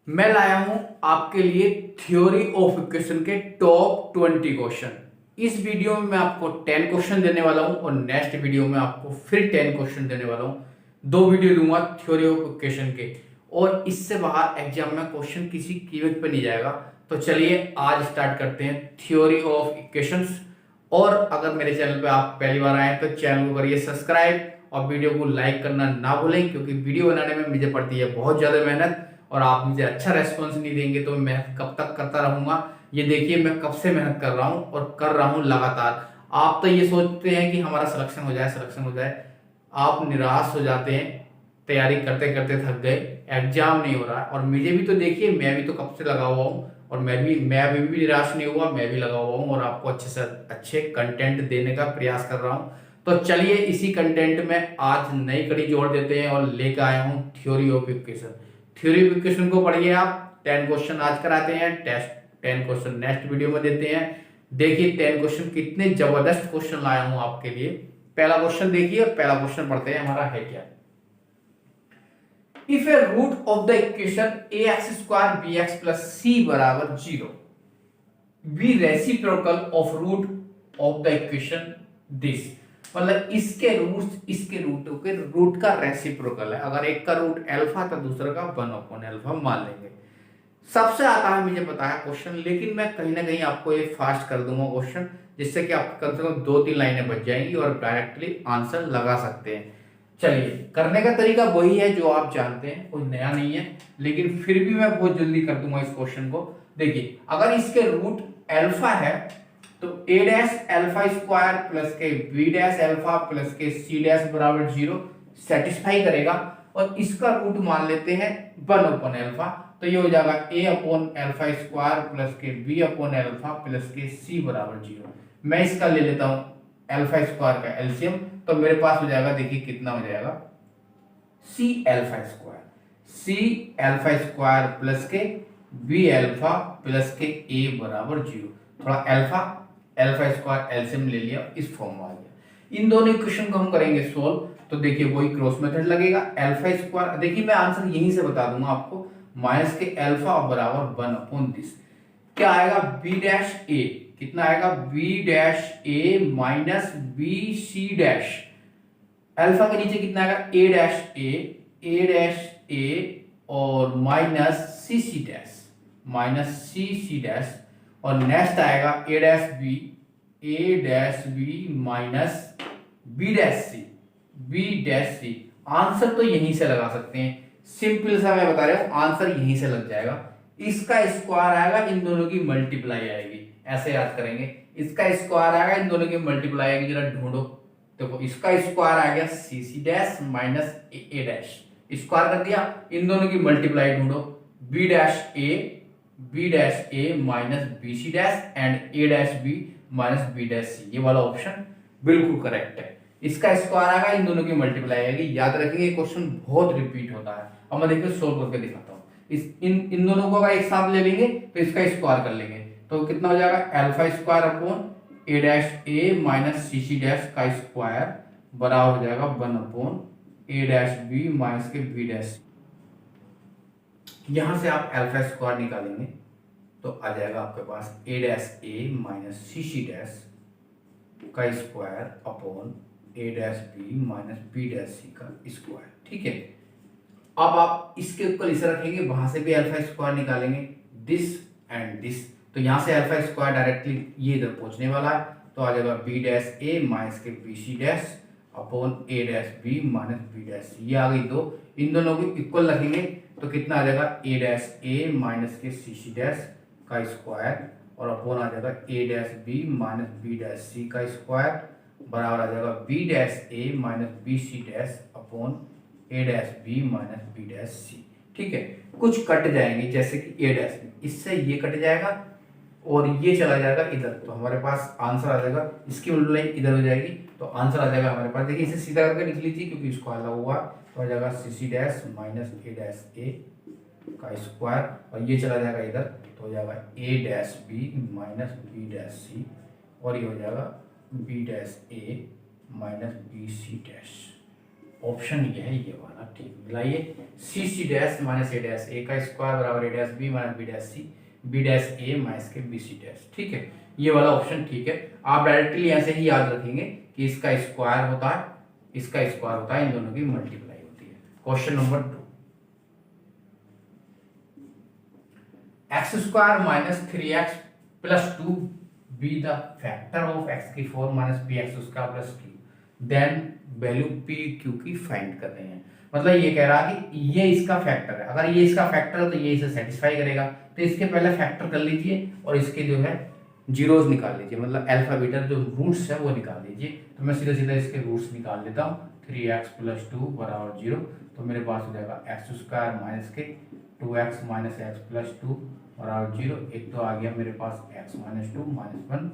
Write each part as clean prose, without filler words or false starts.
मैं लाया हूं आपके लिए थ्योरी ऑफ इक्वेशन के टॉप 20 क्वेश्चन। इस वीडियो में मैं आपको 10 क्वेश्चन देने वाला हूं और नेक्स्ट वीडियो में आपको फिर 10 क्वेश्चन देने वाला हूं। दो वीडियो दूंगा थ्योरी ऑफ इक्वेशन के, और इससे बाहर एग्जाम में क्वेश्चन किसी कीमत पे नहीं जाएगा। तो चलिए आज स्टार्ट करते हैं थ्योरी ऑफ इक्वेशंस। और अगर मेरे चैनल पे आप पहली बार आए तो चैनल को करिए सब्सक्राइब और वीडियो को लाइक करना ना भूलें, क्योंकि वीडियो बनाने में मुझे पड़ती है बहुत ज्यादा मेहनत और आप मुझे अच्छा रेस्पॉन्स नहीं देंगे तो मैं कब तक करता रहूंगा। ये देखिए मैं कब से मेहनत कर रहा हूँ और कर रहा हूँ लगातार। आप तो ये सोचते हैं कि हमारा सिलेक्शन हो जाए, सिलेक्शन हो जाए, आप निराश हो जाते हैं। तैयारी करते करते थक गए, एग्जाम नहीं हो रहा है। और मुझे भी तो देखिए, मैं भी तो कब से लगा हुआ हूँ और मैं अभी भी निराश नहीं हुआ, मैं भी लगा हुआ हूँ और आपको अच्छे से अच्छे कंटेंट देने का प्रयास कर रहा हूँ। तो चलिए इसी कंटेंट में आज नई कड़ी जोड़ देते हैं और लेकर आया हूँ theory of equation. Theory of equation को पढ़िए आप। 10 क्वेश्चन आज कराते हैं, टेस्ट 10 क्वेश्चन नेक्स्ट वीडियो में देते हैं। देखिए 10 क्वेश्चन कितने जबरदस्त क्वेश्चन लाया हूं आपके लिए। पहला क्वेश्चन देखिए और पहला क्वेश्चन पढ़ते हैं, हमारा है क्या। If a root of the equation A X square B X plus C बराबर 0 be reciprocal of root of the equation this. मतलब इसके रूटों के रूट का रेसिप्रोकल है। अगर एक का रूट अल्फा तो दूसरे का 1/अल्फा मान लेंगे। सबसे आता है मुझे पता है क्वेश्चन, लेकिन मैं कहीं ना कहीं आपको ये फास्ट कर दूंगा क्वेश्चन, जिससे कि आप कम से कम 2-3 लाइनें बच जाएंगी और डायरेक्टली आंसर लगा सकते हैं। चलिए करने का तरीका वही है जो आप जानते हैं, कोई नया नहीं है, लेकिन फिर भी मैं बहुत जल्दी कर दूंगा इस क्वेश्चन को। देखिए अगर इसके रूट अल्फा है तो ए डैश अल्फा स्क्वायर प्लस के बी डैश अल्फा प्लस के सी डैश बराबर 0 सेटिस्फाई करेगा। और इसका रूट मान लेते हैं 1/अल्फा, तो ये हो जाएगा a upon alpha square plus के b अपॉन अल्फा प्लस के c बराबर 0। मैं इसका ले लेता हूं अल्फा स्क्वायर का एलसीएम, तो मेरे पास हो जाएगा, देखिए कितना हो जाएगा, c अल्फा स्क्वायर प्लस के b अल्फा प्लस के a बराबर 0। थोड़ा अल्फा स्क्वायर एलसीएम ले लिया, इस फॉर्म में आ गया। इन दोनों इक्वेशन को हम करेंगे सोल्व, तो देखिए वही क्रॉस मेथड लगेगा। अल्फा स्क्वायर, देखिए मैं आंसर यहीं से बता दूंगा आपको, माइनस के अल्फा बराबर 1/दिस। क्या आएगा, बी डैश ए, कितना आएगा, B dash A minus B C dash. Alpha के नीचे कितना आएगा, ए डैश ए और minus C C dash, minus C C dash. और नेक्स्ट आएगा A dash B minus B dash C. Answer तो यहीं से लगा सकते हैं, सिंपल सा मैं बता रहा हूं, आंसर यहीं से लग जाएगा। इसका स्क्वायर आएगा, इन दोनों की मल्टीप्लाई आएगी, ऐसे याद करेंगे। इसका स्क्वायर आएगा, इन दोनों की मल्टीप्लाई आएगी, जरा ढूंढो। देखो इसका स्क्वायर आ गया C C dash minus A dash, square कर दिया, इन दोनों की मल्टीप्लाई ढूंढो, B dash A minus B C dash and A dash B minus B dash C. ये वाला ऑप्शन बिल्कुल करेक्ट है। इसका स्क्वायर आएगा, इन दोनों की मल्टीप्लाई आएगी, याद रखेंगे क्वेश्चन बहुत रिपीट होता है। अब मैं देखिए सोल्व करके दिखाता हूँ। इन दोनों को अगर एक साथ ले लेंगे तो इसका स्क्वायर कर लेंगे, तो कितना हो जाएगा, alpha square upon A dash A minus C C dash का स्क्वायर बराबर हो जाएगा 1/ए डैश बी माइनस के बी डैश। यहां से आप अल्फा स्क्वायर निकालेंगे तो आ जाएगा आपके पास A dash A minus C C dash का square upon A dash B minus B dash C का स्क्वायर। ठीक है, अब आप इसके ऊपर इसे रखेंगे, वहां से भी अल्फा स्क्वायर निकालेंगे, दिस एंड दिस, तो यहां से अल्फा स्क्वायर डायरेक्टली ये इधर पहुंचने वाला है, तो आ जाएगा बी डैश ए माइनस के B C dash upon A dash B minus B dash C. ये आ गई दो, इन दोनों को इक्वल रखेंगे तो कितना आ जाएगा, ए डैश ए माइनस के सी सी डैश का स्क्वायर और अपॉन आ जाएगा A dash B minus B dash C का स्क्वायर बराबर आ जाएगा B dash A minus B C dash upon A dash B minus B dash C. ठीक है, कुछ कट जाएंगे, जैसे कि ए डैश, इससे ये कट जाएगा और ये चला जाएगा इधर, तो हमारे पास आंसर आ जाएगा, इसकी मल्टीप्लाई इधर हो जाएगी तो आंसर आ जाएगा हमारे पास। देखिए इसे सीधा करके लिख लीजिए क्योंकि इसको हला हुआ, तो आ जाएगा सी C dash minus A dash A का स्क्वायर और ये चला जाएगा इधर, तो हो जाएगा A dash B minus B dash C और ये हो जाएगा B dash A minus B C dash. Option ये है, ये वाला ठीक। मिलाइए, C C dash minus A dash, A का स्क्वायर बराबर A dash B minus B dash C, B dash A minus के बी सी डैश। ठीक है, ये वाला ऑप्शन ठीक है। आप डायरेक्टली ऐसे ही याद रखेंगे कि इसका स्क्वायर होता है, इसका स्क्वायर होता है, इन दोनों की मल्टीप्लाई होती है। Question number 2, x square minus 3x plus 2 be the factor of x की 4 minus p x square plus q, then value p q की फाइंड कर रहे हैं। मतलब ये कह रहा है कि ये इसका फैक्टर है, अगर ये इसका फैक्टर है तो ये इसे सेटिस्फाई करेगा, तो इसके पहले फैक्टर कर लीजिए और इसके जो है जीरोस निकाल लीजिए, मतलब अल्फा बीटा जो रूट्स है वो निकाल लीजिए। तो मैं सीधा सीधा इसके रूट्स निकाल लेता हूँ। 3x प्लस 2 बराबर 0, तो मेरे पास हो जाएगा एक्स स्क्वायर माइनस के 2x माइनस एक्स प्लस 2 बराबर 0। एक तो आ गया मेरे पास x माइनस 2 माइनस 1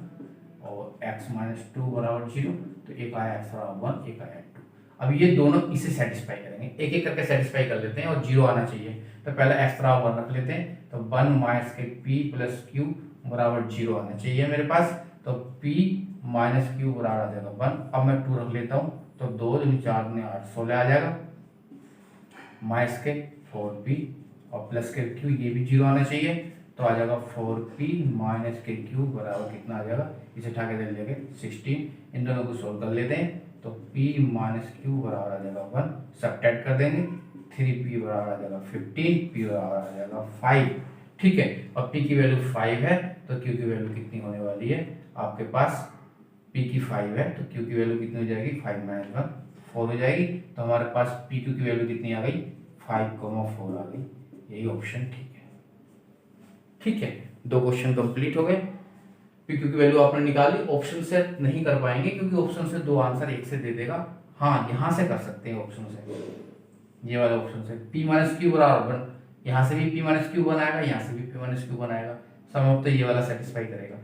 और x माइनस 2 बराबर 0, तो एक आया x बराबर 1, एक आया 2। अब ये दोनों इसे सेटिस्फाई करेंगे, एक एक करके सेटिस्फाई कर लेते हैं और 0 आना चाहिए। तो पहले x बराबर 1 रख लेते हैं, तो 1 माइनस के p प्लस q बराबर 0 आना चाहिए मेरे पास। तो p माइनस q बराबर आ जाएगा 1। अब मैं 2 रख लेता हूँ, तो 2 दूनी 4 दूनी 8, 16 आ जाएगा। माइनस के 4p और प्लस के q, ये भी 0 आना चाहिए, तो आ जाएगा 4p माइनस के q बराबर कितना आ जाएगा, इसे उठा के दे लेंगे 16। इन दोनों को सोल्व कर लेते हैं, तो p माइनस q बराबर आ जाएगा 1, सब्ट्रैक्ट कर देंगे, 3p बराबर आ जाएगा 15, p बराबर आ जाएगा 5। ठीक है, और p की वैल्यू 5 है, तो q की वैल्यू कितनी होने वाली है आपके पास, p की 5 है तो q की वैल्यू कितनी हो जाएगी, 5 माइनस 1 4 हो जाएगी। तो हमारे पास p q की वैल्यू कितनी आ गई, 5,4 आ गई। यही ऑप्शन ठीक है। ठीक है, 2 क्वेश्चन कंप्लीट हो गए। पी क्यू की वैल्यू आपने निकाली, ऑप्शन से नहीं कर पाएंगे क्योंकि ऑप्शन से 2 आंसर एक से दे देगा। हाँ, यहां से कर सकते हैं ऑप्शन से, ये वाले ऑप्शन से p माइनस क्यू बराबर 1, यहाँ से भी p माइनस क्यू बनाएगा, यहाँ से भी p माइनस क्यू बनाएगा, सम तो ये वाला सेटिस्फाई करेगा।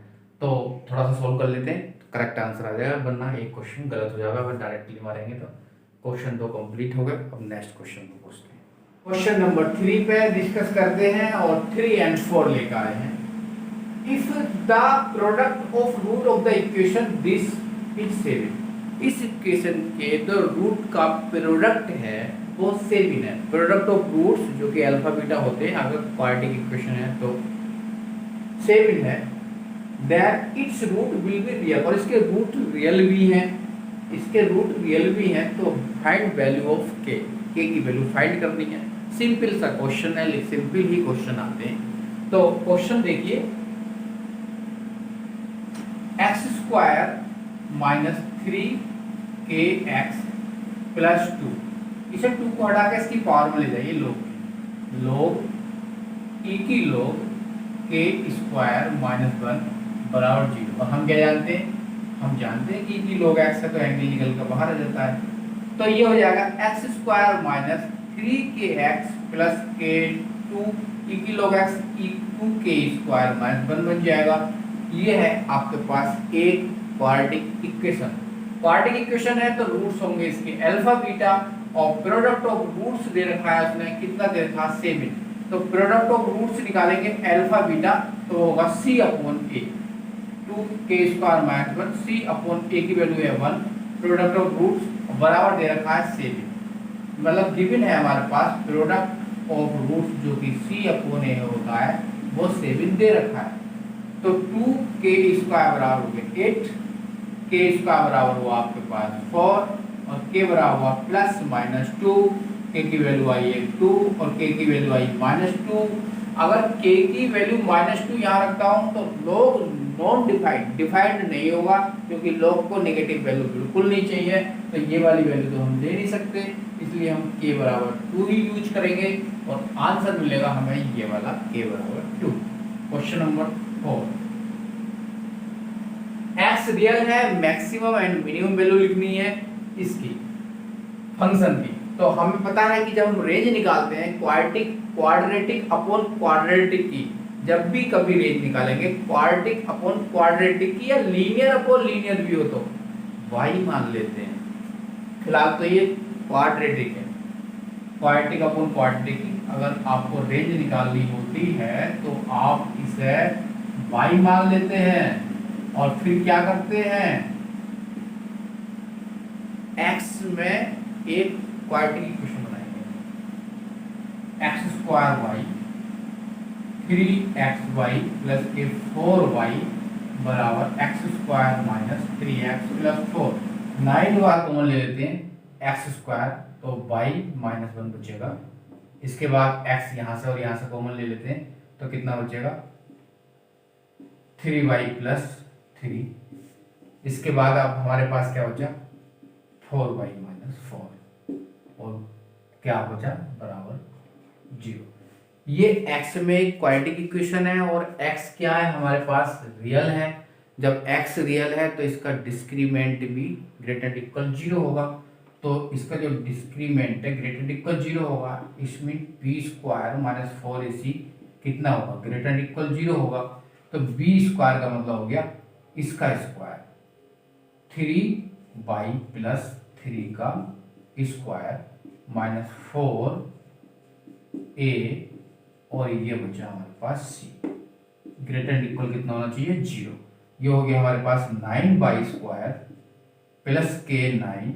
तो थोड़ा सा सोल्व कर लेते हैं, तो करेक्ट आंसर आ जाएगा, वरना एक क्वेश्चन गलत हो जाएगा अगर डायरेक्टली मारेंगे। तो क्वेश्चन 2 कंप्लीट हो गए। अब नेक्स्ट क्वेश्चन को पूछते हैं। क्वेश्चन नंबर 3 पे डिस्कस करते हैं और 3 एंड 4 लेकर आए हैं। If the product of root of the equation this is 7, इस इक्वेशन के जो रूट का प्रोडक्ट है वो 7 है। प्रोडक्ट ऑफ रूट्स जो कि अल्फा बीटा होते हैं, अगर क्वाड्रेटिक इक्वेशन है तो 7 है, that its root will be real, और इसके रूट रियल भी हैं, इसके रूट रियल भी हैं। तो फाइंड वैल्यू ऑफ के की वैल्यू फाइंड करनी है। सिंपल सा क्वेश्चन है, सिंपल ही क्वेश्चन आते हैं। तो क्वेश्चन देखिए, x square minus 3kx plus 2, इसे 2 को हटा के इसकी पावर में ले जाइए, log e की log k स्क्वायर माइनस 1 बराबर 0। और हम क्या जानते हैं, हम जानते हैं कि e की log x है तो एंगल निकल कर बाहर आ जाता है। तो ये हो जाएगा x square minus 3kx plus k2, e की log x e 2k square minus 1 बन जाएगा। ये है आपके पास एक क्वाड्रेटिक इक्वेशन। क्वाड्रेटिक इक्वेशन है तो रूट्स होंगे इसके अल्फा बीटा, और प्रोडक्ट ऑफ रूट्स दे रखा है उसने, कितना दे रखा है 7। तो प्रोडक्ट ऑफ रूट्स निकालेंगे अल्फा बीटा, तो होगा c upon a, 2k square minus 1, c upon a की वैल्यू है 1, प्रोडक्ट ऑफ रूट्स बराबर दे रखा है 7। मतलब गिवन है हमारे पास प्रोडक्ट ऑफ रूट्स जो कि c अपॉन a होता है वो 7 दे रखा है। तो 2k स्क्वायर बराबर हो गया 8, k स्क्वायर बराबर हुआ आपके पास 4 और k बराबर हुआ प्लस माइनस 2, k की वैल्यू आई है 2 और k की वैल्यू आई -2। अगर k की वैल्यू -2 यहाँ रखता हूँ तो log नॉन डिफाइंड नहीं होगा, क्योंकि log को नेगेटिव वैल्यू बिल्कुल नहीं चाहिए, तो ये वाली वैल्यू तो हम दे नहीं सकते, इसलिए हम k बराबर 2 ही यूज करेंगे और आंसर मिलेगा हमें ये वाला k बराबर 2। क्वेश्चन नंबर 4, x रियल है, मैक्सिमम एंड मिनिमम वैल्यू लिखनी है इसकी फंक्शन की। तो हमें पता है कि जब हम रेंज निकालते हैं क्वाड्रेटिक अपॉन क्वाड्रेटिक की, जब भी कभी रेंज निकालेंगे क्वाड्रेटिक अपॉन क्वाड्रेटिक की या लीनियर अपॉन लीनियर भी हो तो y मान लेते हैं। फिलहाल तो ये क्वाड्रेटिक है, क्वाड्रेटिक अपॉन क्वाड्रेटिक की अगर आपको रेंज निकालनी होती है तो आप इसे y मान लेते हैं और फिर क्या करते हैं, x में एक क्वाड्रेटिक इक्वेशन बनाएंगे। X square y 3xy plus के 4y बराबर x square minus 3x plus 4। 9 बार कॉमन ले लेते हैं एक्स स्क्वायर, तो y माइनस 1 बचेगा। इसके बाद x यहाँ से और यहाँ से कॉमन ले लेते हैं, तो कितना बचेगा 3y प्लस 3। इसके बाद अब हमारे पास क्या बचा 4y माइनस 4 और क्या बचा बराबर 0। ये x में एक क्वाड्रेटिक इक्वेशन है और x क्या है हमारे पास रियल है। जब x रियल है तो इसका डिस्क्रीमेंट भी ग्रेटर इक्वल 0 होगा। तो इसका जो डिस्क्रीमेंट है ग्रेटर इक्वल 0 होगा, इसमें b स्क्वायर माइनस 4ac कितना होगा ग्रेटर इक्वल 0 होगा। तो b स्क्वायर का मतलब हो गया इसका स्क्वायर 3y प्लस 3 का स्क्वायर माइनस 4a और ये बचा हमारे पास c ग्रेटर इक्वल कितना होना चाहिए 0। ये हो गया हमारे पास 9y स्क्वायर प्लस के 9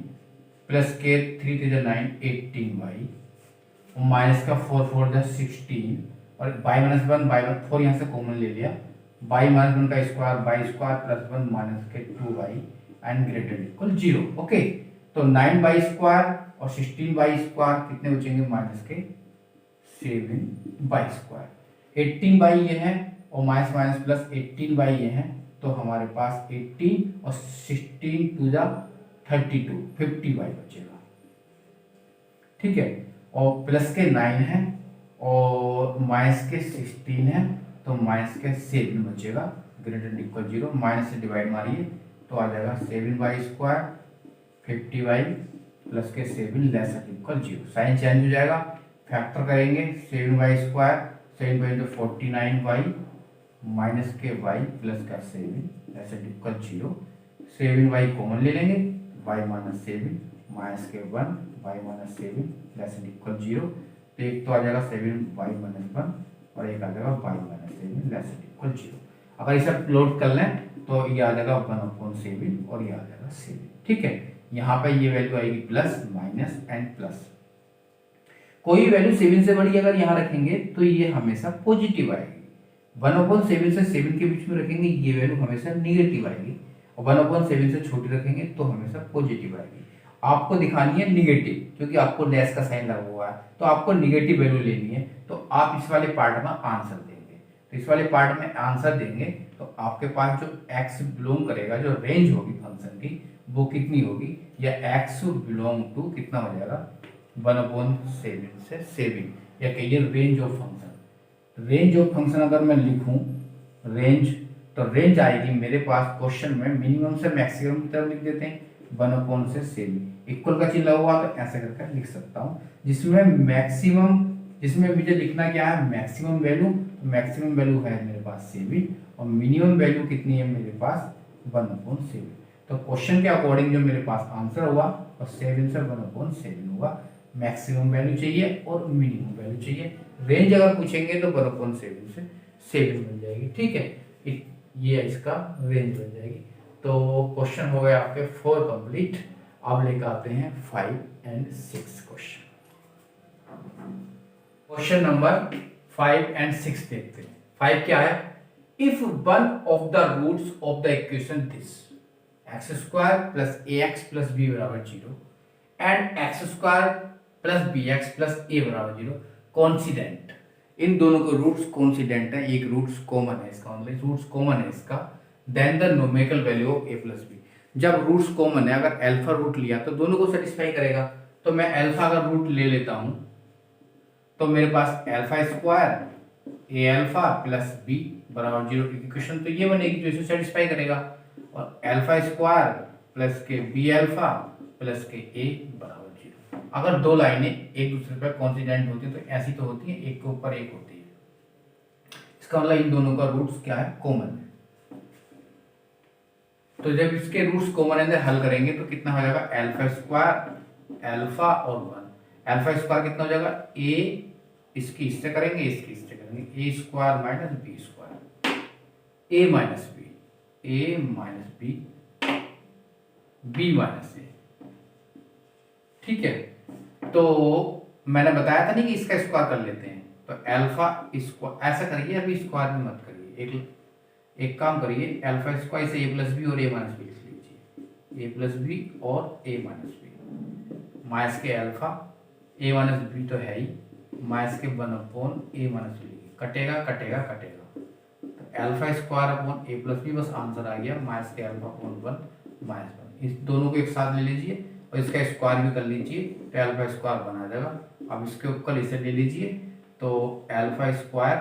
प्लस के 3 3 9 18y और माइनस का 4 4 16 और y माइनस 1 y 4 यहाँ से कॉमन ले लिया y माइनस 1 का square y square plus 1 minus के 2y and greater equal 0। Okay, तो 9y स्क्वायर और 16y स्क्वायर कितने बचेंगे माइनस के 7y स्क्वायर। 18y ये है और माइनस माइनस प्लस 18y ये है, तो हमारे पास 18 और 16 टू जा 32 50y बचेगा। ठीक है, और प्लस के 9 है और माइनस के 16 है, तो माइनस के 7 बचेगा ग्रेटर इक्वल 0। माइनस से डिवाइड मारिए तो आ जाएगा 7y स्क्वायर 50y प्लस के 7 लेस इक्वल 0। साइन चेंज हो जाएगा, फैक्टर करेंगे 7y स्क्वायर 7 बाई तो 49y माइनस के y प्लस का 7 ऐसे इक्वल 0। 7y कॉमन ले लेंगे y माइनस 7 माइनस के 1 y माइनस 7 ऐसे इक्वल 0। तो एक तो आ जाएगा 7y माइनस 1 और एक आ जाएगा y माइनस 7 ऐसे इक्वल 0। अगर इसे प्लॉट कर लें तो ये आ जाएगा 1/7 और ये आ जाएगा 7। ठीक है, यहाँ पे ये वैल्यू आएगी प्लस माइनस एंड प्लस। कोई वैल्यू 7 से बड़ी अगर यहाँ रखेंगे तो ये हमेशा पॉजिटिव आएगी। 1/7 से 7 के बीच में रखेंगे ये वैल्यू हमेशा निगेटिव आएगी और 1/7 से छोटी रखेंगे तो हमेशा पॉजिटिव आएगी। आपको दिखानी है निगेटिव, क्योंकि आपको लेस का साइन लगा हुआ है तो आपको निगेटिव वैल्यू लेनी है। तो आप इस वाले पार्ट में आंसर देंगे, तो इस वाले पार्ट में आंसर देंगे तो आपके पास जो x बिलोंग करेगा, जो रेंज होगी फंक्शन की वो कितनी होगी, या x बिलोंग टू कितना हो जाएगा 1/7 से 7, या कहिए range of function. Range of function अगर मैं लिखूं रेंज, तो रेंज आएगी मेरे पास क्वेश्चन में मिनिमम से मैक्सिमम की तरफ लिख देते हैं 1/7। इक्वल का चिन्ह हुआ तो ऐसे करके लिख सकता हूं, जिसमें मैक्सिमम, जिसमें मुझे लिखना क्या है मैक्सिमम वैल्यू। मैक्सिमम वैल्यू है मेरे पास 7 और मिनिमम वैल्यू कितनी है मेरे पास 1/7। तो क्वेश्चन के अकॉर्डिंग जो मेरे पास आंसर हुआ और 7 से 1/7 हुआ। मैक्सिमम वैल्यू चाहिए और मिनिमम वैल्यू चाहिए। रेंज अगर पूछेंगे तो 1/7 से 7 मिल जाएगी। ठीक है, ये इसका रेंज बन जाएगी। तो क्वेश्चन हो गए आपके 4 कंप्लीट। अब लेकर आते हैं 5 and 6 question. Question number 5 and 6 देखते हैं। 5 क्या है, if one of the roots of the equation this x² plus ax plus b बराबर 0 and x² plus bx plus a बराबर 0 कॉन्सिडेंट। इन दोनों के रूट्स कॉन्सिडेंट है, एक रूट्स कॉमन है, इसका मतलब रूट्स कॉमन है इसका। Then the numerical value of a plus b। जब रूट्स कॉमन है, अगर अल्फा रूट लिया तो दोनों को सेटिस्फाई करेगा। तो मैं अल्फा का रूट ले लेता हूं तो मेरे पास alpha square a alpha plus b बराबर 0 की इक्वेशन तो ये बनेगी जो इसे सेटिस्फाई करेगा। और अल्फा स्क्वायर प्लस के b अल्फा प्लस के a बराबर 0। अगर दो लाइनें एक दूसरे पर कॉन्सिडेंट होती है तो ऐसी तो होती है, एक के ऊपर एक होती है। इसका मतलब इन दोनों का रूट्स क्या है कॉमन है। तो जब इसके रूट्स कॉमन है हल करेंगे तो कितना हो जाएगा अल्फा स्क्वायर अल्फा और 1। अल्फा स्क्वायर कितना हो जाएगा a, इसकी इससे करेंगे इसकी इससे करेंगे a square minus b square a minus b a minus b b minus a। ठीक है, तो मैंने बताया था नहीं कि इसका स्क्वायर कर लेते हैं, तो अल्फा स्क्वायर ऐसा करिए, अभी स्क्वायर भी मत करिए, एक काम करिए, अल्फा स्क्वायर से ए प्लस बी और ए माइनस बी लिख लीजिए, ए प्लस बी और ए माइनस बी, माइनस के अल्फा ए माइनस बी तो है ही, माइनस के 1/a माइनस बी, कटेगा कटेगा कटेगा, तो अल्फा स्क्वायर अपॉन ए प्लस बी, बस आंसर आ गया माइनस के अल्फा अपॉन 1 माइनस 1। इस दोनों को एक साथ ले लीजिए और इसका स्क्वायर भी कर लीजिए, तो अल्फा स्क्वायर बना जाएगा। अब इसके ऊपर इसे ले लीजिए, तो अल्फा स्क्वायर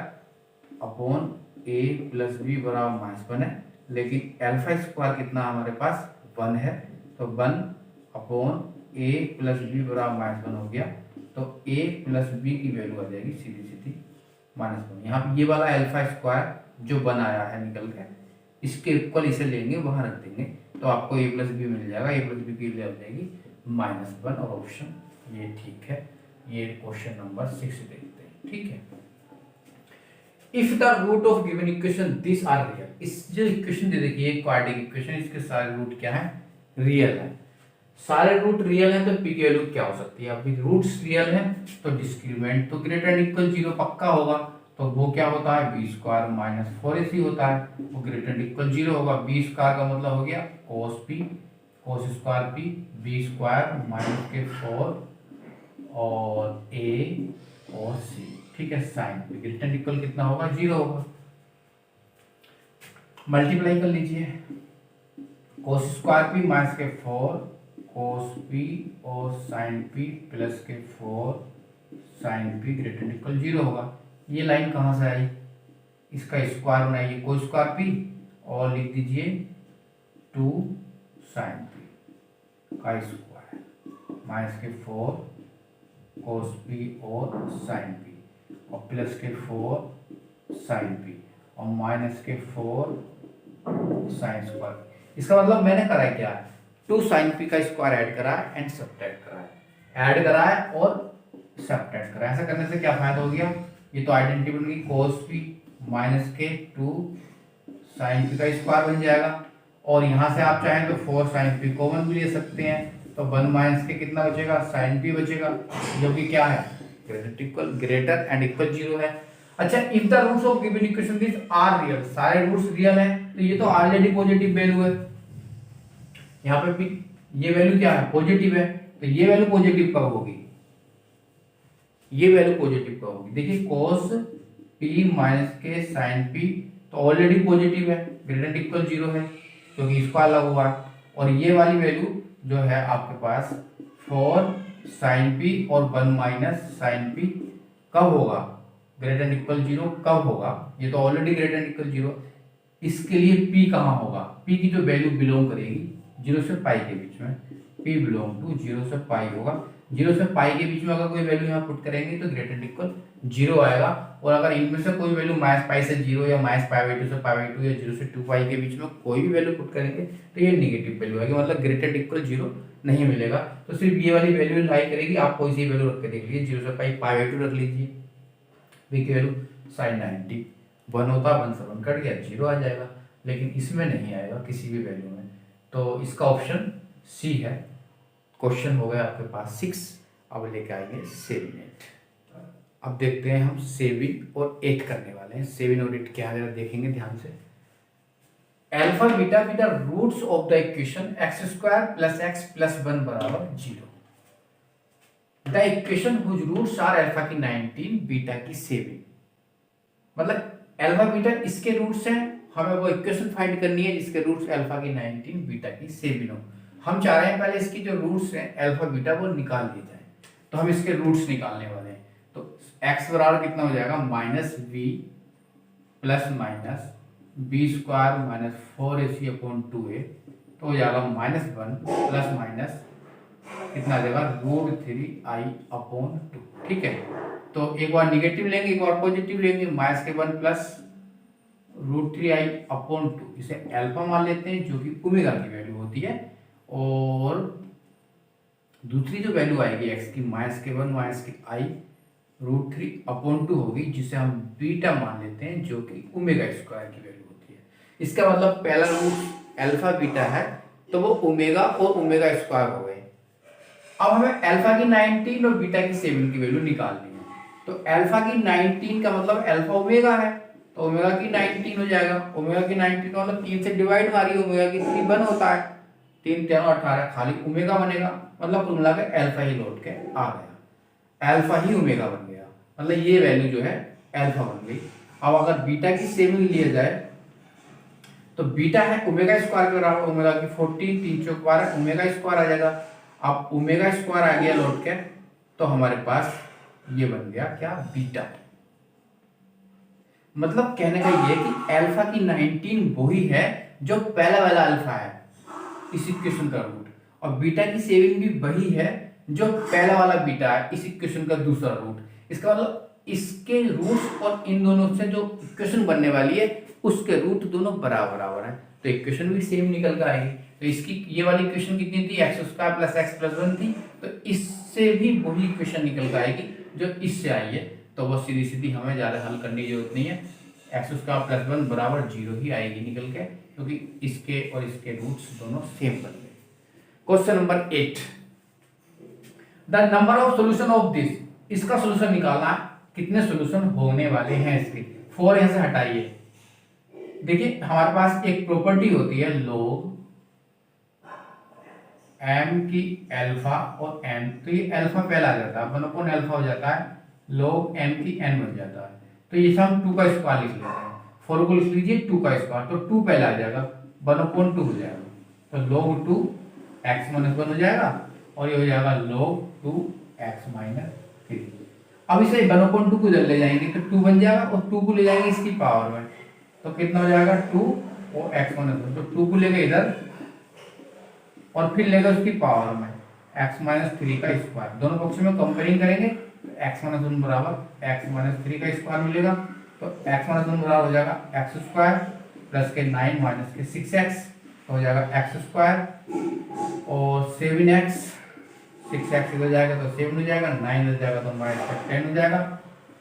अपॉन ए प्लस बी बराबर माइनस 1 है, लेकिन अल्फा स्क्वायर कितना हमारे पास 1 है, तो 1 अपॉन ए प्लस बी बराबर माइनस 1 हो गया, तो ए प्लस बी की वैल्यू आ जाएगी सीधी सीधी -1। यहाँ पे ये वाला अल्फा स्क्वायर जो 1 आया है निकल के, इसके इक्वल इसे लेंगे वहां रख देंगे, तो आपको ए प्लस बी मिल जाएगा, ए प्लस बी की वैल्यू आ जाएगी -1, और ऑप्शन ये ठीक है। ये क्वेश्चन नंबर 6 देखते हैं, ठीक है। If the root of given equation this are real, इस जो इक्वेशन दे देखिए क्वाड्रेटिक इक्वेशन, इसके सारे रूट क्या है, रियल है। सारे रूट रियल है तो पी की वैल्यू क्या हो सकती है, अभी रूट्स रियल है तो डिस्क्रीमेंट तो ग्रेटर इक्वल 0 पक्का होगा, तो वो क्या होता है बी स्क्वायर माइनस 4ac होता है, वो ग्रेटर इक्वल 0 होगा। बी स्क्वायर का मतलब हो गया cos p cos square p, b square minus के 4 और a और c, ठीक है। साइन p ग्रेटर इक्वल कितना होगा 0 होगा, मल्टीप्लाई कर लीजिए, cos स्क्वायर p माइनस के 4 cos p और sin p प्लस के 4 sin p ग्रेटर इक्वल 0 होगा। ये लाइन कहां से आई, इसका स्क्वायर बनाइए cos स्क्वायर p और लिख दीजिए 2 sin p का स्क्वायर माइनस के 4 cos p और sin p और प्लस के 4 sin p और माइनस के 4 sin स्क्वायर। इसका मतलब मैंने करा है क्या, 2 sin p का स्क्वायर ऐड करा है एंड सब्ट्रैक्ट करा है, ऐड करा है और सब्ट्रैक्ट करा है। ऐसा करने से क्या फायदा हो गया, ये तो आइडेंटिटी बन गई, cos p माइनस के 2 sin p का स्क्वायर बन जाएगा, और यहां से आप चाहें तो 4 sin p कॉमन भी ले सकते हैं, तो 1 माइनस के कितना बचेगा sin p बचेगा, जो कि क्या है ग्रेटर एंड इक्वल 0 है। अच्छा, if the roots of given equation this are real, सारे रूट्स रियल हैं, तो ये तो ऑलरेडी पॉजिटिव वैल्यू है, यहाँ पे भी ये वैल्यू क्या है पॉजिटिव है, तो ये वैल्यू पॉजिटिव कब होगी, ये वैल्यू पॉजिटिव कब होगी, देखिए cos p माइनस के sin p तो ऑलरेडी पॉजिटिव है, ग्रेटर इक्वल 0 है क्योंकि स्क्वायर लगा हुआ है, और ये वाली वैल्यू जो है आपके पास 4 sin p और 1 माइनस sin p कब होगा, ग्रेटर इक्वल 0 कब होगा, ये तो ऑलरेडी ग्रेटर इक्वल 0, इसके लिए p कहाँ होगा, p की जो वैल्यू बिलोंग करेगी 0 से पाई के बीच में, p बिलोंग टू 0 से पाई होगा, 0 से पाई के बीच में अगर कोई वैल्यू यहाँ पुट करेंगे तो ग्रेटर इक्वल 0 आएगा, और अगर इनमें से कोई वैल्यू माइनस पाई से 0 या माइनस पाई/2 से पाई/2 या 0 से 2 पाई के बीच में कोई भी वैल्यू पुट करेंगे तो ये नेगेटिव वैल्यू आएगी, मतलब ग्रेटर इक्वल 0 नहीं मिलेगा। तो सिर्फ ये वाली वैल्यू लाई करेगी, आप कोई सी वैल्यू रख के देख लीजिए, 0 से पाई/2 रख लीजिए, v की वैल्यू sin 90 1 होता, 1 से 1 कट गया 0 आ जाएगा, लेकिन इसमें नहीं आएगा किसी भी वैल्यू में, तो इसका ऑप्शन सी है। क्वेश्चन हो गया आपके पास 6। अब लेके आएंगे 7 8। अब देखते हैं हम 7 और 8 करने वाले हैं। 7 और 8 क्या है देखेंगे ध्यान से। Alpha beta be the roots of the equation x square plus x plus 1 बराबर 0। The equation whose roots are alpha की 19 बीटा की 7, मतलब अल्फा बीटा इसके रूट्स हैं, हमें वो इक्वेशन फाइंड करनी है जिसके रूट्स अल्फा की 19 बीटा की 7 हो। हम चाह रहे हैं पहले इसकी जो रूट्स हैं अल्फा बीटा वो निकाल लिए जाए, तो हम इसके रूट्स निकालने वाले हैं। तो x बराबर कितना हो जाएगा minus v plus minus b square minus 4ac upon 2a, तो हो जाएगा -1 प्लस माइनस कितना आ जाएगा √3i अपॉन 2, ठीक है। तो एक बार निगेटिव लेंगे एक बार पॉजिटिव लेंगे, माइनस के 1 प्लस √3i अपॉन 2, इसे अल्फा मान लेते हैं जो कि ओमेगा की वैल्यू होती है, और दूसरी जो वैल्यू आएगी x की माइनस के 1 माइनस के i √3 अपॉन 2 होगी, जिसे हम बीटा मान लेते हैं जो कि ओमेगा स्क्वायर की वैल्यू होती है। इसका मतलब पहला रूट अल्फा बीटा है तो वो ओमेगा और ओमेगा स्क्वायर हो गए। अब हमें अल्फा की 19 और बीटा की 7 की वैल्यू निकालनी है। तो अल्फा की 19 का मतलब अल्फा ओमेगा है, तो ओमेगा की 19 हो जाएगा। ओमेगा की 19 का मतलब 3 से डिवाइड मारिए, ओमेगा की 3 1 होता है, 3 3 18 खाली ओमेगा बनेगा, मतलब कुल मिलाकर अल्फा ही लौट के आ गया, अल्फा ही ओमेगा बन गया, मतलब ये वैल्यू जो है अल्फा बन गई। अब अगर बीटा की 7 लिया जाए तो बीटा है ओमेगा स्क्वायर के बराबर, ओमेगा की 14 3 चौक 12 ओमेगा स्क्वायर आ जाएगा। अब ओमेगा स्क्वायर आ गया लौट के, तो हमारे पास ये बन गया क्या, बीटा। मतलब कहने का ये कि अल्फा की 19 वही है जो पहला वाला अल्फा है इस इक्वेशन का रूट, और बीटा की 7 भी वही है जो पहला वाला बीटा है इस इक्वेशन का दूसरा रूट। इसका मतलब इसके रूट्स और इन दोनों से जो इक्वेशन बनने वाली है उसके रूट दोनों बराबर बराबर है, तो इक्वेशन भी सेम निकल कर आएगी। तो इसकी ये वाली इक्वेशन कितनी थी, x square plus x plus 1 थी, तो इससे भी वही इक्वेशन निकल कर आएगी जो इससे आई है। तो वो सीधी सीधी हमें ज्यादा हल करने की जरूरत नहीं है, एक्स स्क्वायर प्लस 1 बराबर 0 ही आएगी निकल के, क्योंकि इसके और इसके रूट्स दोनों सेम बन गए। Question number 8, the number of solution of this, इसका सॉल्यूशन निकालना, कितने सॉल्यूशन होने वाले हैं इसके। 4 यहां से हटाइए। देखिए हमारे पास एक प्रॉपर्टी होती है log m की अल्फा और n, तो ये अल्फा पहला आ जाता है, 1 अल्फा हो जाता है, log m की n बन जाता है, तो ये हम 2 का स्क्वायर लिख लेते हैं। 4 को लिख लीजिए 2 का स्क्वायर, तो 2 पहला आ जाएगा, 1/2 हो जाएगा, तो log 2 x - 1 हो जाएगा, और ये हो जाएगा log 2 x - 3। अब इसे 1/2 को इधर ले जाएंगे तो 2 बन जाएगा, और 2 को ले जाएंगे इसकी पावर में, तो कितना हो जाएगा 2 और x - 1, तो 2 को लेंगे इधर और फिर लेगा उसकी पावर में x - 3 का स्क्वायर, दोनों पक्षों में कंपेयरिंग करेंगे तो x - 1 बराबर x - 3 का स्क्वायर मिलेगा, तो x - 1 बराबर हो जाएगा x स्क्वायर प्लस के 9 माइनस के 6x, तो हो जाएगा x स्क्वायर और 7x, 6x इधर जाएगा तो 7 हो जाएगा, 9 इधर जाएगा तो माइनस का 10 हो जाएगा,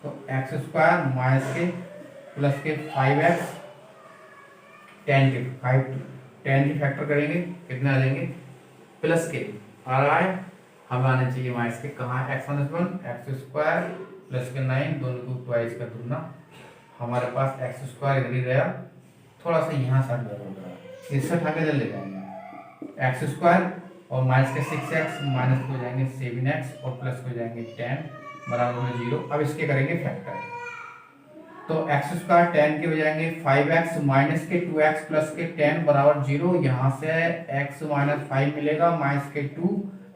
तो x स्क्वायर माइनस के प्लस के 5x, 10 के 5 10 की फैक्टर करेंगे कितना आ जाएंगे, प्लस के आ रहा है, हमें आने चाहिए माइनस के, कहाँ है x - 1 x स्क्वायर प्लस के 9, दोनों को ट्वाइस कर दूंगा, हमारे पास x स्क्वायर इधर ही गया, थोड़ा सा यहाँ से हट गया, इससे उठा के ले जाएंगे x स्क्वायर और माइनस के 6x माइनस हो जाएंगे 7x और प्लस हो जाएंगे 10 बराबर में 0। अब इसके करेंगे फैक्टर, तो x स्क्वायर 10 के हो जाएंगे 5x माइनस के 2x प्लस के 10 बराबर 0, यहाँ से x - 5 मिलेगा माइनस के 2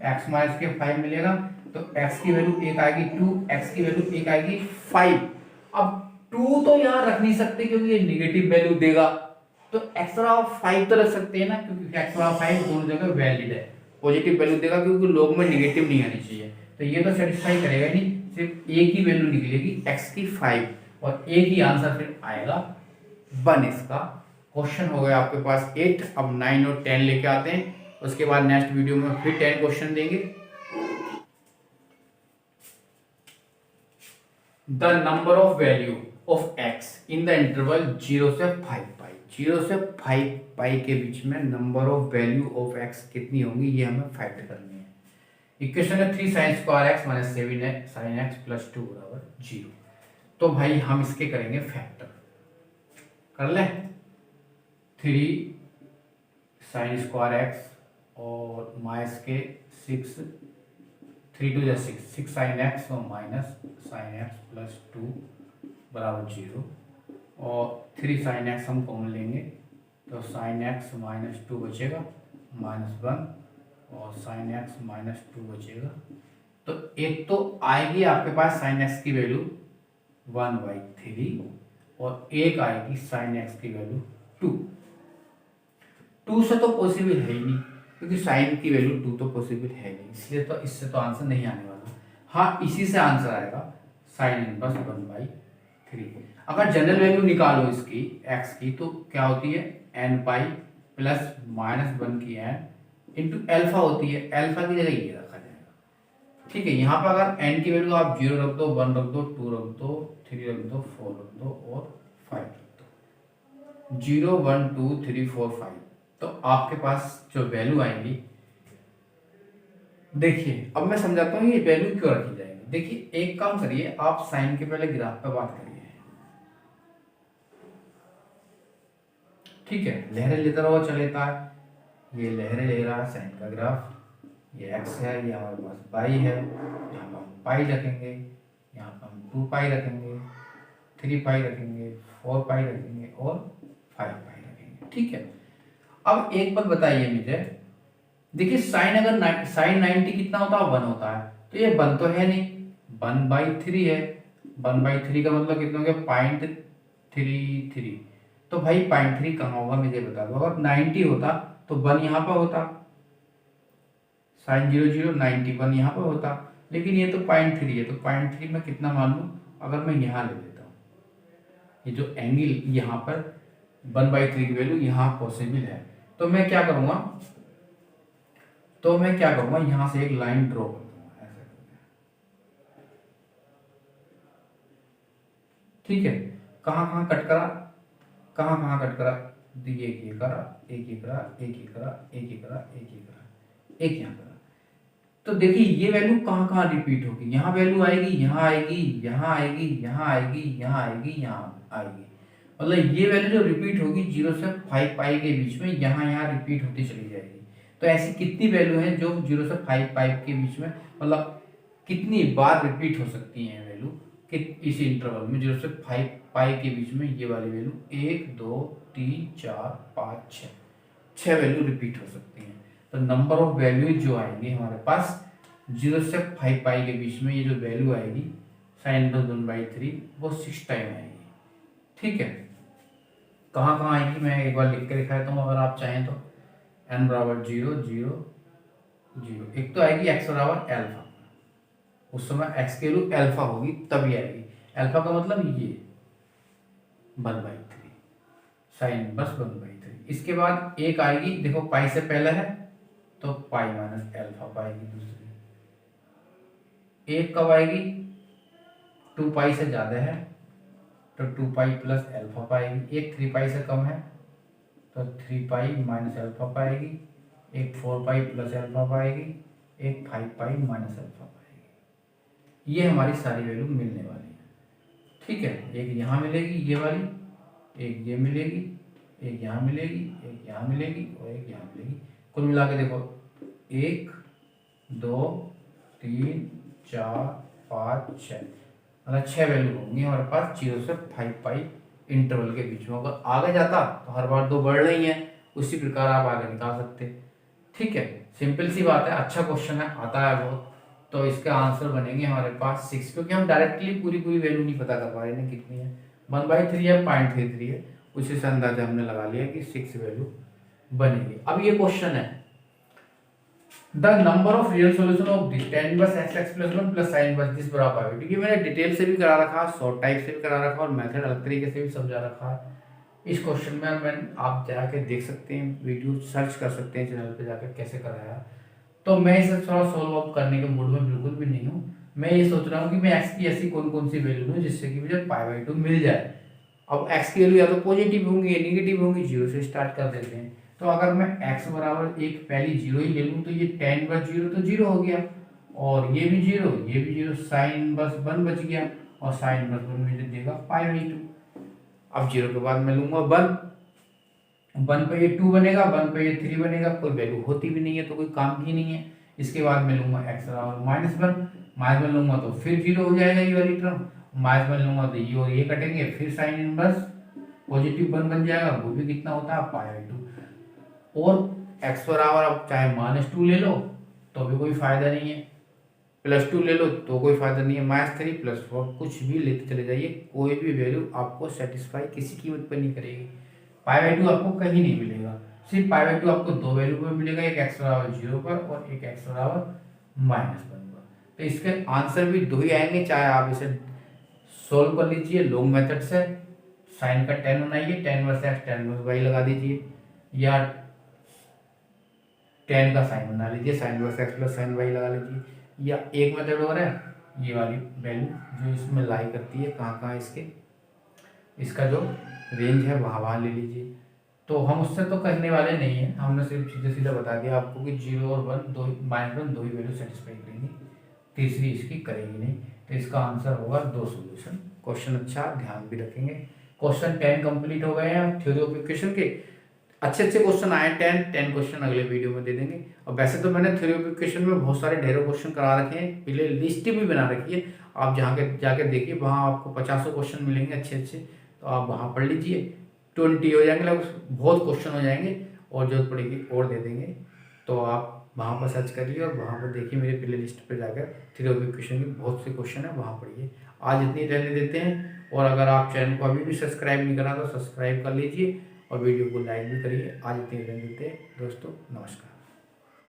x माइनस के 5 मिलेगा, तो x की वैल्यू 1 आएगी 2, x की वैल्यू 1 आएगी 5। अब 2 तो यहाँ रख नहीं सकते क्योंकि ये निगेटिव वैल्यू देगा, तो एक्स्ट्रा 5 तो रख सकते हैं ना, क्योंकि एक्स्ट्रा 5 दोनों जगह वैलिड है, पॉजिटिव वैल्यू देगा क्योंकि लोग में निगेटिव नहीं आनी चाहिए, तो ये तो सेटिस्फाई करेगा नहीं, सिर्फ एक ही वैल्यू निकलेगी x की 5, और एक ही आंसर फिर आएगा 1 इसका। क्वेश्चन हो गया आपके पास 8, अब 9 और 10 लेके आते हैं, उसके बाद नेक्स्ट वीडियो में फिर 10 क्वेश्चन देंगे। The number of value of x in the interval 0 से 5 पाई, 0 से 5 पाई के बीच में number of value of x कितनी होंगी, ये हमें फाइंड करनी है। इक्वेशन है 3 sin square x minus 7 sin x plus 2 बराबर 0। तो भाई हम इसके करेंगे फैक्टर, कर ले 3 sin स्क्वायर x और माइनस के 6, 3 2 6, 6 sin x और माइनस sin x प्लस 2 बराबर 0, और 3 sin x हम कॉमन लेंगे तो sin x माइनस 2 बचेगा माइनस 1, और sin x माइनस 2 बचेगा, तो एक तो आएगी आपके पास sin x की वैल्यू 1/3 और एक आएगी sin x की वैल्यू 2 से तो पॉसिबल है ही नहीं, क्योंकि sin की वैल्यू 2 तो पॉसिबल है नहीं, इसलिए तो इससे तो आंसर नहीं आने वाला। हाँ इसी से आंसर आएगा sin इनवर्स 1/3। अगर जनरल वैल्यू निकालो इसकी x की तो क्या होती है n पाई प्लस माइनस 1 की n इंटू एल्फा होती है, एल्फा की जगह ये रखा जाएगा, ठीक है। यहाँ पर अगर n की वैल्यू आप 0 रख दो, 1 रख दो, 2 रख दो, 3 रख दो, 4 रख दो और 5 रख दो, 0 1 2 3 4 5, तो आपके पास जो वैल्यू आएंगी देखिए अब मैं समझाता हूँ ये वैल्यू क्यों रखी जाएगी। देखिए एक काम करिए, आप साइन के पहले ग्राफ पे बात करिए, ठीक है, लहरें लेता रहो चलेता है, ये लहरें ले रहा है साइन का ग्राफ, ये एक्स है, ये हमारे पास पाई है, यहाँ पर हम पाई रखेंगे, यहाँ पर हम 2 पाई रखेंगे, 3 पाई रखेंगे, 4 पाई रखेंगे और 5 पाई रखेंगे, ठीक है। अब एक बात बताइए मुझे, देखिए साइन अगर साइन 90 कितना होता है, 1 होता है, तो ये 1 तो है नहीं, 1/3 है, 1/3 का मतलब कितना हो गया, 0.33। तो भाई 0.3 कहाँ होगा मुझे बता दो, अगर 90 होता तो 1 यहाँ पर होता, साइन 0 0 91 यहाँ पर होता, लेकिन ये तो 0.3 है, तो 0.3 में कितना मान लूँ, अगर मैं यहाँ ले लेता हूँ, ये जो एंगल यहाँ पर 1/3 की वैल्यू यहाँ पॉसिबल है, तो मैं क्या करूँगा, यहाँ से एक लाइन ड्रॉ कर दूंगा ऐसे करके, ठीक है। कहाँ कहाँ कट करा, एक ये करा, एक ये करा, एक ये करा, एक ये करा, एक ये करा, एक यहाँ करा, तो देखिए ये वैल्यू कहाँ कहाँ रिपीट होगी, यहाँ वैल्यू आएगी, यहाँ आएगी, यहाँ आएगी, यहाँ आएगी, यहाँ आएगी, यहाँ आएगी, मतलब ये वैल्यू जो रिपीट होगी 0 से 5 पाई के बीच में, यहाँ रिपीट होती चली जाएगी। तो ऐसी कितनी वैल्यू है जो 0 से 5 पाई के बीच में, मतलब कितनी बार रिपीट हो सकती है वैल्यू कि इस इंटरवल में 0 से 5 पाई के बीच में, ये वाली वैल्यू 1 2 3 4 5 6 वैल्यू रिपीट हो सकती हैं। तो नंबर ऑफ वैल्यू जो आएंगे हमारे पास 0 से 5 पाई के बीच में, ये जो वैल्यू आएगी साइन 1/3 वो 6 टाइम आएगी, ठीक है। कहाँ कहाँ आएगी मैं एक बार लिख के दिखा देता हूँ अगर आप चाहें तो, n बराबर 0 0 0, एक तो आएगी x बराबर एल्फा, उस समय x की वैल्यू एल्फा होगी तभी आएगी, एल्फा का मतलब ये 1/3 साइन बस 1/3। इसके बाद एक आएगी, देखो पाई से पहले है तो पाई माइनस एल्फा पाएगी दूसरी, एक कब आएगी, 2 पाई से ज्यादा है तो 2 पाई प्लस एल्फा पाएगी, एक 3 पाई से कम है तो 3 पाई माइनस एल्फा पाएगी, एक 4 पाई प्लस एल्फा पाएगी, एक 5 पाई माइनस एल्फा पाएगी। ये हमारी सारी वैल्यू मिलने वाली है, ठीक है। एक यहाँ मिलेगी ये वाली, एक ये मिलेगी, एक यहाँ मिलेगी, एक यहाँ मिलेगी और एक यहाँ मिलेगी, कुल मिला के देखो 1 2 3 4 5 6, मतलब 6 वैल्यू होंगी हमारे पास 0 से 5 पाई इंटरवल के बीच में। अगर आगे जाता तो हर बार 2 बढ़ रही हैं, उसी प्रकार आप आगे निकाल सकते, ठीक है। सिंपल सी बात है, अच्छा क्वेश्चन है, आता है बहुत, तो इसका आंसर बनेंगे हमारे पास 6, क्योंकि हम डायरेक्टली पूरी वैल्यू नहीं पता कर पा रहे हैं कितनी है, 1/3 है, 0.33 है, उसी से अंदाजा हमने लगा लिया कि 6 वैल्यू बनेगी। अब ये क्वेश्चन है, the number of real solution of this tan inverse x plus 1 plus sin inverse this बराबर है, क्योंकि मैंने डिटेल से भी करा रखा, शॉर्ट टाइप से भी करा रखा और मेथड अलग तरीके से भी समझा रखा है। इस क्वेश्चन में मैं आप जाके देख सकते हैं, वीडियो सर्च कर सकते हैं चैनल पे जाकर कैसे कराया। तो मैं इसे थोड़ा सॉल्व अप करने के मूड में बिल्कुल भी नहीं हूँ, मैं ये सोच रहा हूँ कि मैं x की ऐसी कौन कौन सी वैल्यू लूँ जिससे कि मुझे π/2 मिल जाए। अब x की वैल्यू या तो पॉजिटिव होंगी या निगेटिव होंगी, 0 से स्टार्ट कर देते हैं। तो अगर मैं x बराबर एक पहली 0 ही ले लूँ तो ये tan इनवर्स 0 तो 0 हो गया, और ये भी 0, ये भी 0, साइन इनवर्स 1 बच गया, और साइन इनवर्स 1 मुझे देगा π/2। अब 0 के बाद मैं लूंगा 1 पे ये 2 बनेगा, 1 पे ये 3 बनेगा, कोई वैल्यू होती भी नहीं है तो कोई काम की नहीं है। इसके बाद मैं लूंगा x बराबर -1 लूंगा तो फिर 0 हो जाएगा ये वाली टर्म, -1 लूंगा तो ये और ये कटेंगे, फिर साइन इनवर्स पॉजिटिव 1 बन जाएगा, वो भी कितना होता है π/2। और x बराबर अब चाहे -2 ले लो तो भी कोई फायदा नहीं है, +2 ले लो तो कोई फायदा नहीं है, -3 +4 कुछ भी लेते चले जाइए, कोई भी वैल्यू आपको सेटिस्फाई किसी कीमत पर नहीं करेगी। π/2 आपको कहीं नहीं मिलेगा, सिर्फ π/2 आपको 2 वैल्यू पर मिलेगा, एक x बराबर 0 पर और एक x बराबर -1 पर। तो इसके आंसर भी 2 ही आएंगे, चाहे आप इसे सोल्व कर लीजिए लॉन्ग मेथड से, साइन का tan बनाइए, tan inverse x tan inverse y लगा दीजिए, या tan का साइन बना लीजिए, sine inverse x plus sign y लगा लीजिए, या एक मेथड और है ये वाली वैल्यू जो इसमें लाई करती है, कहाँ कहाँ इसके इसका जो रेंज है वहाँ ले लीजिए। तो हम उससे तो करने वाले नहीं है, हमने सिर्फ सीधे सीधा बता दिया आपको कि 0 और 1 दो -1 दो ही वैल्यू सेटिस्फाई करेंगी, तीसरी इसकी करेगी नहीं। तो इसका आंसर होगा 2 सॉल्यूशन। क्वेश्चन अच्छा ध्यान भी रखेंगे। क्वेश्चन 10 कंप्लीट हो गए हैं थ्योरी ऑफ इक्वेशन के। अच्छे अच्छे क्वेश्चन आए 10 क्वेश्चन अगले वीडियो में दे देंगे। और वैसे तो मैंने थ्योरी ऑफ इक्वेशन में बहुत सारे ढेरों क्वेश्चन करा रखे हैं, प्ले लिस्ट भी बना रखी है, आप जहाँ के जाके देखिए, वहाँ आपको 50 क्वेश्चन मिलेंगे अच्छे अच्छे, तो आप वहाँ पढ़ लीजिए। 20 हो जाएंगे लगभग, बहुत क्वेश्चन हो जाएंगे, और जरूरत पड़ेगी और दे देंगे। तो आप वहाँ पर सर्च करिए और वहाँ पर देखिए, मेरे प्ले लिस्ट पर जाकर थ्योरी ऑफ इक्वेशन के बहुत से क्वेश्चन है, वहाँ पढ़िए। आज इतनी रहने देते हैं, और अगर आप चैनल को अभी भी सब्सक्राइब नहीं करा तो सब्सक्राइब कर लीजिए और वीडियो को लाइक भी करिए। आज इतनी रहने देते हैं दोस्तों, नमस्कार।